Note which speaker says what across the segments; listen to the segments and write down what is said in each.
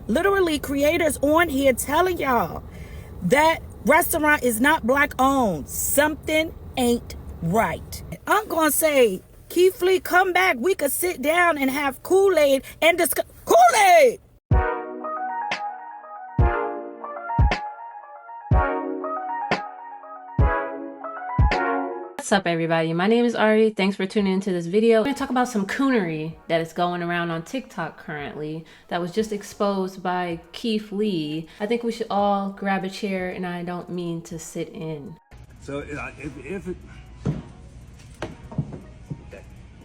Speaker 1: literally creators on here telling y'all that restaurant is not black owned. Something ain't right. I'm gonna say, Keith Lee, come back. We could sit down and have Kool-Aid and discuss Kool-Aid.
Speaker 2: What's up, everybody? My name is Ari. Thanks for tuning into this video. I'm going to talk about some coonery that is going around on TikTok currently that was just exposed by Keith Lee. I think we should all grab a chair, and I don't mean to sit in.
Speaker 3: So if it...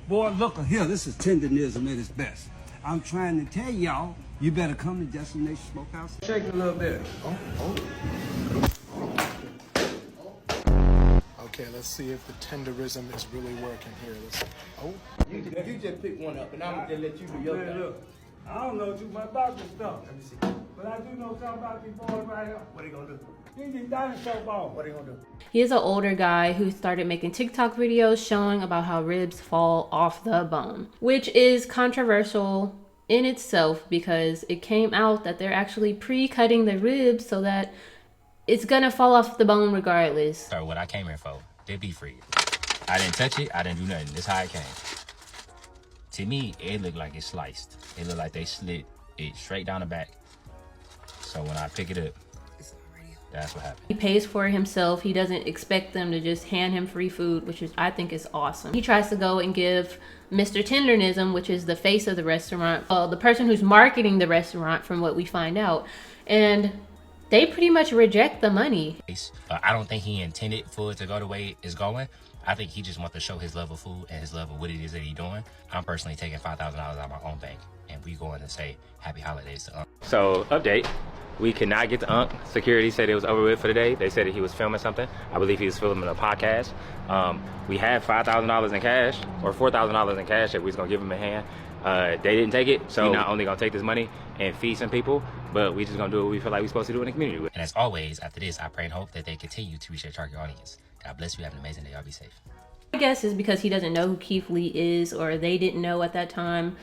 Speaker 3: Boy, look here, this is Tenderism at its best. I'm trying to tell y'all, you better come to Destination Smokehouse. Shake it a little bit.
Speaker 4: Okay, let's see if the tenderism is really working here.
Speaker 5: You just pick one up, and I'm gonna just let you do your thing.
Speaker 3: Look, I don't know too much about this stuff. Let me see. But I do know something about these boys right here. What are you gonna do? These dinosaur balls. What are you gonna do?
Speaker 2: He is an older guy who started making TikTok videos showing about how ribs fall off the bone, which is controversial in itself because it came out that they're actually pre-cutting the ribs so that it's gonna fall off the bone regardless.
Speaker 6: Or what I came here for, they be free. I didn't touch it, I didn't do nothing. This how it came. To me, it looked like it's sliced. It looked like they slit it straight down the back. So when I pick it up, that's what happened.
Speaker 2: He pays for it himself. He doesn't expect them to just hand him free food, which is, I think, is awesome. He tries to go and give Mr. Tenderism, which is the face of the restaurant, the person who's marketing the restaurant, from what we find out, and they pretty much reject the money.
Speaker 6: I don't think he intended for it to go the way it's going. I think he just wants to show his love of food and his love of what it is that he's doing. I'm personally taking $5,000 out of my own bank, and we going to say happy holidays to Unc. So, update. We could not get to Unc. Security said it was over with for the day. They said that he was filming something. I believe he was filming a podcast. We had $5,000 in cash, or $4,000 in cash that we was going to give him a hand. They didn't take it, so we're not only going to take this money and feed some people, but we just going to do what we feel like we're supposed to do in the community. And as always, after this, I pray and hope that they continue to reach their target audience. God bless you. Have an amazing day. Y'all be safe.
Speaker 2: I guess it's because he doesn't know who Keith Lee is, or they didn't know at that time,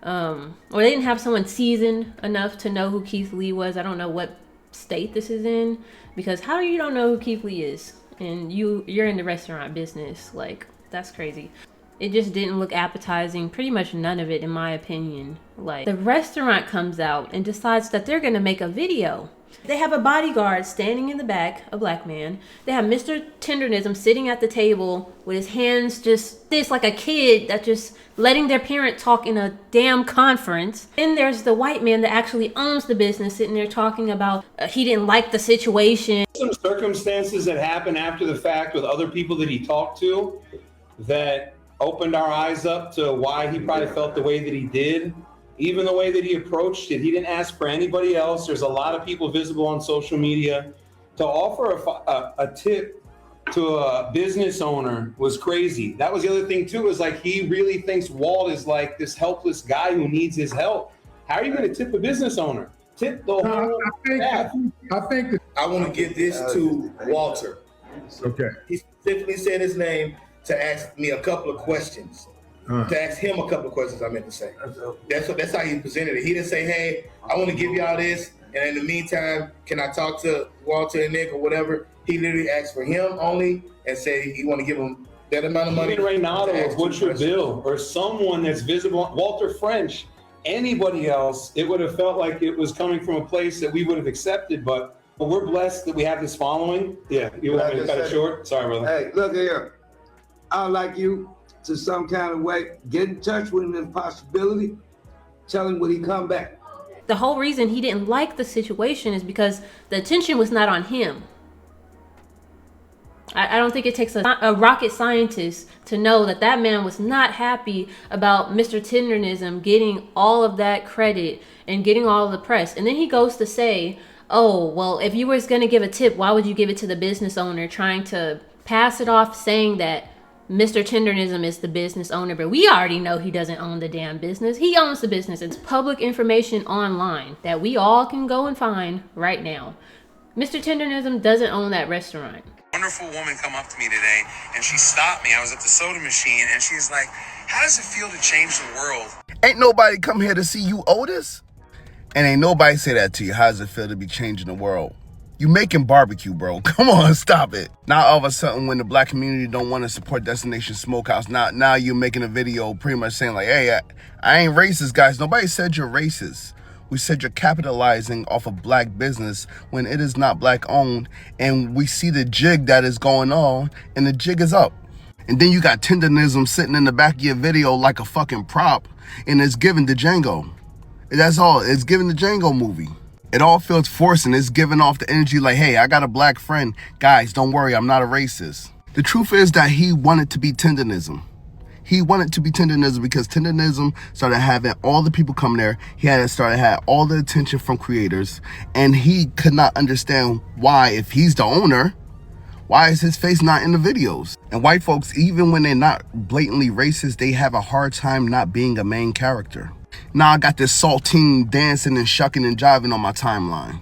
Speaker 2: or they didn't have someone seasoned enough to know who Keith Lee was. I don't know what state this is in, because how do you don't know who Keith Lee is and you're in the restaurant business? Like, that's crazy. It just didn't look appetizing, pretty much none of it, in my opinion. Like, the restaurant comes out and decides that they're gonna make a video. They have a bodyguard standing in the back, a black man. They have Mr. Tenderism sitting at the table with his hands just this, like a kid that just letting their parent talk in a damn conference. Then there's the white man that actually owns the business sitting there talking about he didn't like the situation.
Speaker 7: Some circumstances that happened after the fact with other people that he talked to that opened our eyes up to why he probably felt the way that he did. Even the way that he approached it, he didn't ask for anybody else. There's a lot of people visible on social media. To offer a tip to a business owner was crazy. That was the other thing too, is like he really thinks Walt is like this helpless guy who needs his help. How are you going to tip a business owner? Tip the whole staff.
Speaker 5: I want to give this to Walter.
Speaker 8: Okay.
Speaker 5: He specifically said his name to ask me a couple of questions. To ask him a couple of questions, I meant to say. That's how he presented it. He didn't say, hey, I want to give y'all this, and in the meantime, can I talk to Walter and Nick or whatever? He literally asked for him only and said he want to give him that amount of money.
Speaker 7: Even Reynaldo or Butcher Bill or someone that's visible, Walter French, anybody else, it would have felt like it was coming from a place that we would have accepted, but we're blessed that we have this following. Yeah, you want me to cut it short? Sorry, brother.
Speaker 9: Hey, look here. I'd like you to some kind of way get in touch with him in possibility. Tell him when he come back.
Speaker 2: The whole reason he didn't like the situation is because the attention was not on him. I don't think it takes a rocket scientist to know that that man was not happy about Mr. Tenderism getting all of that credit and getting all of the press. And then he goes to say, oh, well, if you was going to give a tip, why would you give it to the business owner, trying to pass it off saying that Mr. Tenderism is the business owner, but we already know he doesn't own the damn business. He owns the business. It's public information online that we all can go and find right now. Mr. Tenderism doesn't own that restaurant.
Speaker 10: Wonderful woman come up to me today and she stopped me. I was at the soda machine and she's like, how does it feel to change the world?
Speaker 8: Ain't nobody come here to see you, Otis. And ain't nobody say that to you. How does it feel to be changing the world? You making barbecue, bro. Come on, stop it. Now all of a sudden when the black community don't want to support Destination Smokehouse, now you're making a video pretty much saying like, hey, I ain't racist, guys. Nobody said you're racist. We said you're capitalizing off of black business when it is not black owned. And we see the jig that is going on, and the jig is up. And then you got Tenderism sitting in the back of your video like a fucking prop, and it's given to Django. That's all. It's given the Django movie. It all feels forced, and it's giving off the energy like, hey, I got a black friend. Guys, don't worry, I'm not a racist. The truth is that he wanted to be Tenderism. He wanted to be Tenderism because Tenderism started having all the people come there. He had all the attention from creators, and he could not understand why, if he's the owner, why is his face not in the videos? And white folks, even when they're not blatantly racist, they have a hard time not being a main character. Now I got this saltine dancing and shucking and jiving on my timeline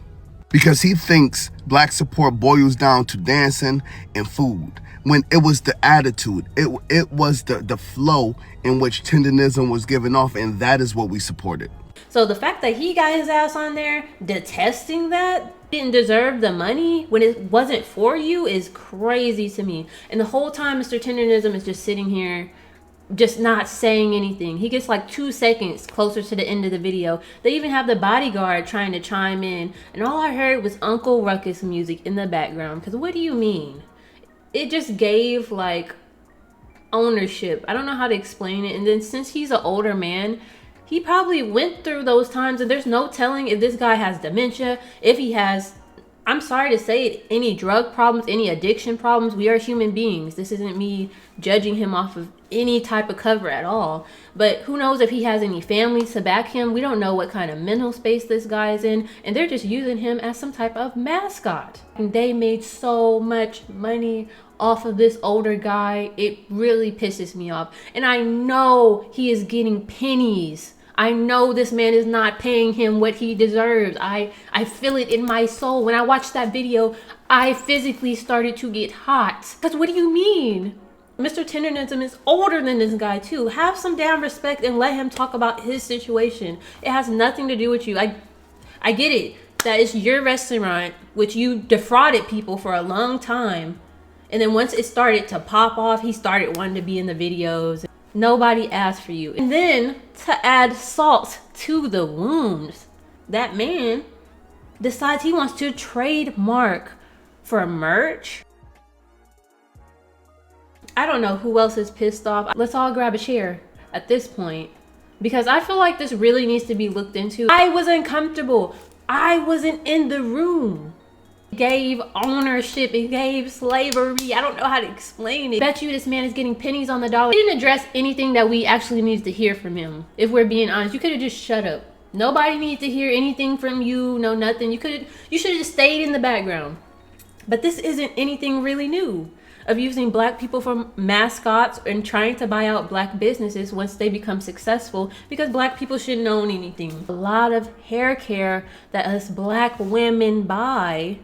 Speaker 8: because he thinks black support boils down to dancing and food, when it was the attitude, it was the flow in which Tenderism was given off, and that is what we supported.
Speaker 2: So the fact that he got his ass on there detesting that, didn't deserve the money when it wasn't for you, is crazy to me. And the whole time Mr. Tenderism is just sitting here just not saying anything. He gets like 2 seconds closer to the end of the video. They even have the bodyguard trying to chime in, and all I heard was Uncle Ruckus music in the background. Because what do you mean? It just gave like ownership. I don't know how to explain it. And then since he's an older man, he probably went through those times, and there's no telling if this guy has dementia, if he has, I'm sorry to say it, any drug problems, any addiction problems. We are human beings. This isn't me judging him off of any type of cover at all. But who knows if he has any family to back him. We don't know what kind of mental space this guy is in. And they're just using him as some type of mascot. And they made so much money off of this older guy. It really pisses me off. And I know he is getting pennies. I know this man is not paying him what he deserves. I feel it in my soul. When I watched that video, I physically started to get hot. Because what do you mean? Mr. Tenderism is older than this guy too. Have some damn respect and let him talk about his situation. It has nothing to do with you. I get it. That is your restaurant, which you defrauded people for a long time. And then once it started to pop off, he started wanting to be in the videos. Nobody asked for you. And then to add salt to the wounds, that man decides he wants to trademark for merch. I don't know who else is pissed off. Let's all grab a chair at this point, because I feel like this really needs to be looked into. I was uncomfortable. I wasn't in the room. It gave ownership. It gave slavery. I don't know how to explain it. I bet you this man is getting pennies on the dollar. He didn't address anything that we actually needed to hear from him. If we're being honest, you could have just shut up. Nobody needs to hear anything from you. No, nothing. You should have just stayed in the background. But this isn't anything really new of using black people for mascots and trying to buy out black businesses once they become successful, because black people shouldn't own anything. A lot of hair care that us black women buy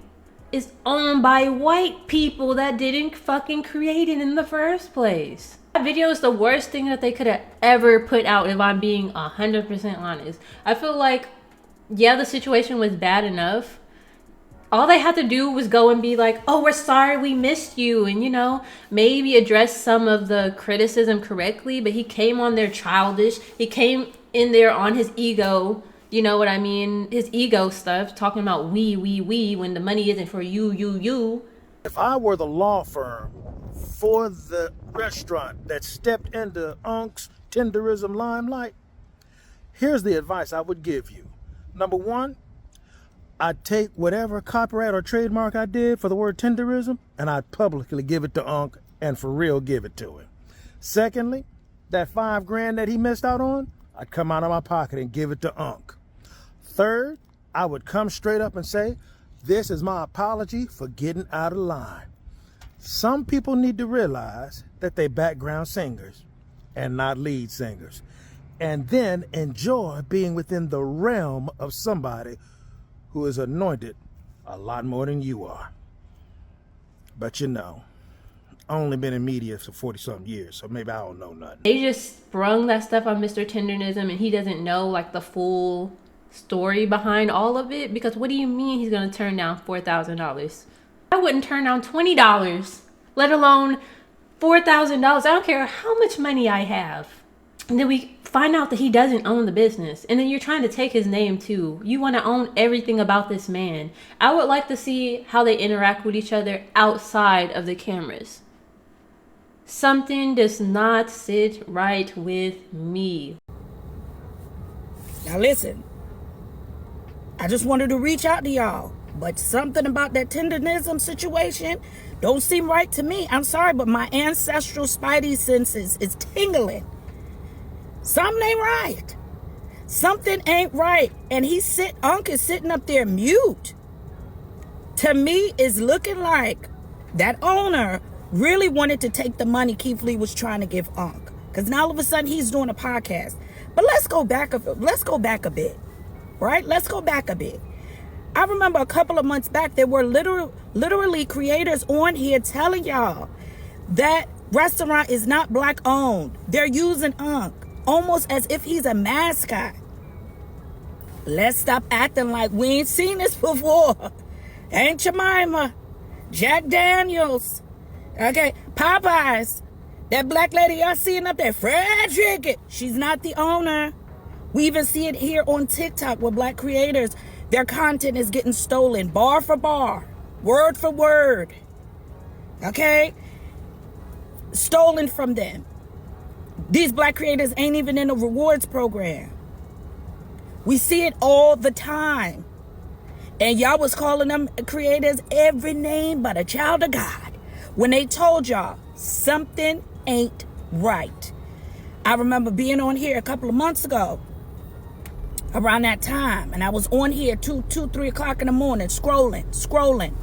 Speaker 2: is owned by white people that didn't fucking create it in the first place. That video is the worst thing that they could have ever put out, if I'm being 100% honest. I feel like, yeah, the situation was bad enough. All they had to do was go and be like, oh, we're sorry, we missed you. And, you know, maybe address some of the criticism correctly. But he came on there childish. He came in there on his ego. You know what I mean? His ego stuff, talking about we, when the money isn't for you.
Speaker 11: If I were the law firm for the restaurant that stepped into Unc's Tenderism limelight, here's the advice I would give you. Number one, I'd take whatever copyright or trademark I did for the word Tenderism, and I'd publicly give it to Unc and for real give it to him. Secondly, that $5,000 that he missed out on, I'd come out of my pocket and give it to Unc. Third, I would come straight up and say, this is my apology for getting out of line. Some people need to realize that they're background singers and not lead singers, and then enjoy being within the realm of somebody who is anointed a lot more than you are. But you know, I only been in media for 40-something years, so maybe I don't know nothing.
Speaker 2: They just sprung that stuff on Mr. Tenderism, and he doesn't know like the full story behind all of it, because what do you mean he's going to turn down $4,000? I wouldn't turn down $20, let alone $4,000. I don't care how much money I have. And then we find out that he doesn't own the business. And then you're trying to take his name too. You want to own everything about this man. I would like to see how they interact with each other outside of the cameras. Something does not sit right with me.
Speaker 1: Now listen, I just wanted to reach out to y'all, but something about that Tenderism situation don't seem right to me. I'm sorry, but my ancestral spidey senses is tingling. Something ain't right. Something ain't right. And Unc is sitting up there mute. To me, it's looking like that owner really wanted to take the money Keith Lee was trying to give Unc. Because now all of a sudden he's doing a podcast. But let's go back a bit. Right? Let's go back a bit. I remember a couple of months back, there were literally creators on here telling y'all that restaurant is not black owned. They're using Unc almost as if he's a mascot. Let's stop acting like we ain't seen this before. Aunt Jemima, Jack Daniels, okay, Popeyes, that black lady y'all seeing up there, Frederick, she's not the owner. We even see it here on TikTok with black creators. Their content is getting stolen, bar for bar, word for word, okay? Stolen from them. These black creators ain't even in a rewards program. We see it all the time. And y'all was calling them creators every name but a child of God when they told y'all something ain't right. I remember being on here a couple of months ago around that time, and I was on here 3 o'clock in the morning scrolling.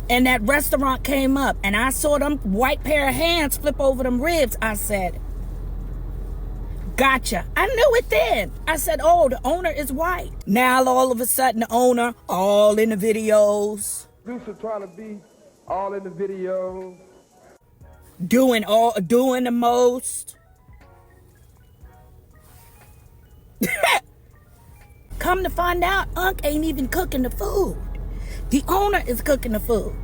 Speaker 1: And that restaurant came up, and I saw them white pair of hands flip over them ribs. I said, gotcha. I knew it then. I said, oh, the owner is white. Now all of a sudden the owner, all in the videos.
Speaker 12: Producer trying to be all in the videos.
Speaker 1: Doing the most. Come to find out, Unc ain't even cooking the food. The owner is cooking the food.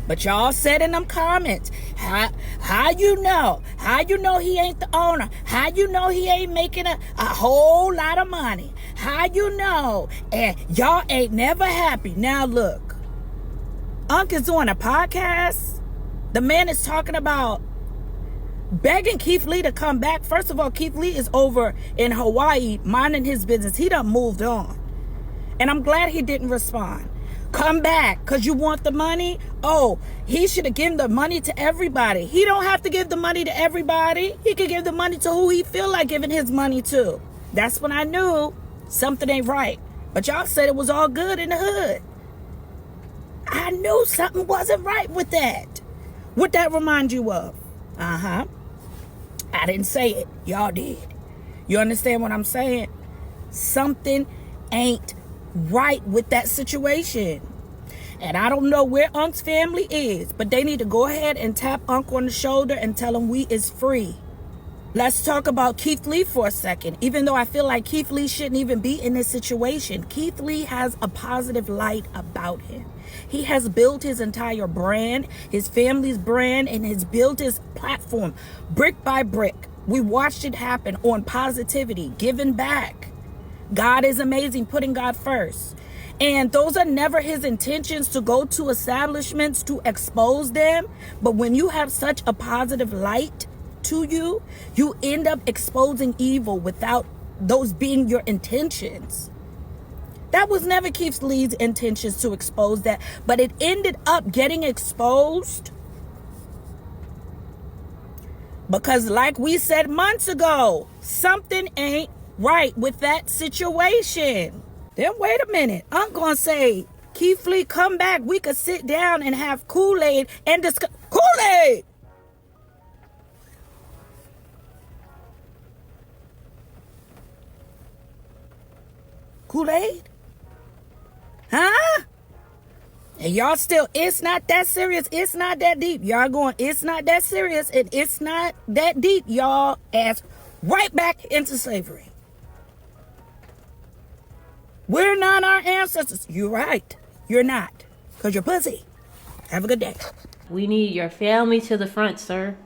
Speaker 1: But y'all said in them comments, how you know? How you know he ain't the owner? How you know he ain't making a whole lot of money? How you know? And y'all ain't never happy. Now look, Unc is doing a podcast. The man is talking about begging Keith Lee to come back. First of all, Keith Lee is over in Hawaii minding his business. He done moved on. And I'm glad he didn't respond. Come back because you want the money. Oh, he should have given the money to everybody. He don't have to give the money to everybody. He could give the money to who he feel like giving his money to. That's when I knew something ain't right. But y'all said it was all good in the hood. I knew something wasn't right with that. What that remind you of? I didn't say it. Y'all did. You understand what I'm saying? Something ain't right with that situation. And I don't know where Unc's family is, but they need to go ahead and tap Unc on the shoulder and tell him we is free. Let's talk about Keith Lee for a second. Even though I feel like Keith Lee shouldn't even be in this situation, Keith Lee has a positive light about him. He has built his entire brand, his family's brand, and has built his platform brick by brick. We watched it happen on positivity, giving back. God is amazing, putting God first. And those are never his intentions, to go to establishments to expose them. But when you have such a positive light to you, you end up exposing evil without those being your intentions. That was never Keith Lee's intentions to expose that, but it ended up getting exposed because, like we said months ago, something ain't right with that situation. Then wait a minute. I'm gonna say, Keith Lee, come back. We could sit down and have Kool-Aid and discuss. Kool-Aid! Kool-Aid? Huh? And y'all still, it's not that serious. It's not that deep. Y'all going, it's not that serious. And it's not that deep. Y'all ass right back into slavery. We're not our ancestors. You're right. You're not. Because you're pussy. Have a good day.
Speaker 2: We need your family to the front, sir.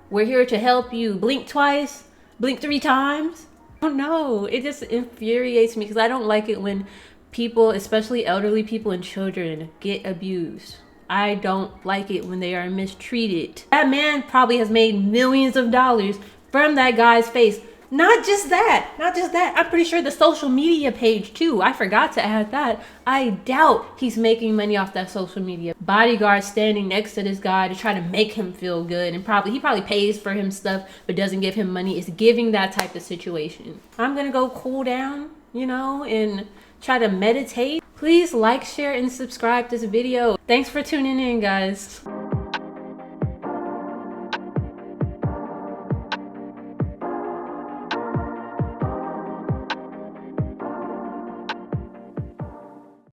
Speaker 2: We're here to help you. Blink twice, blink 3 times. Oh no, it just infuriates me because I don't like it when people, especially elderly people and children, get abused. I don't like it when they are mistreated. That man probably has made millions of dollars from that guy's face. Not just that, I'm pretty sure the social media page too. I forgot to add that. I doubt he's making money off that social media. Bodyguard standing next to this guy to try to make him feel good, and he probably pays for him stuff but doesn't give him money. Is giving that type of situation. I'm gonna go cool down, you know, and try to meditate. Please like, share, and subscribe this video. Thanks for tuning in, guys.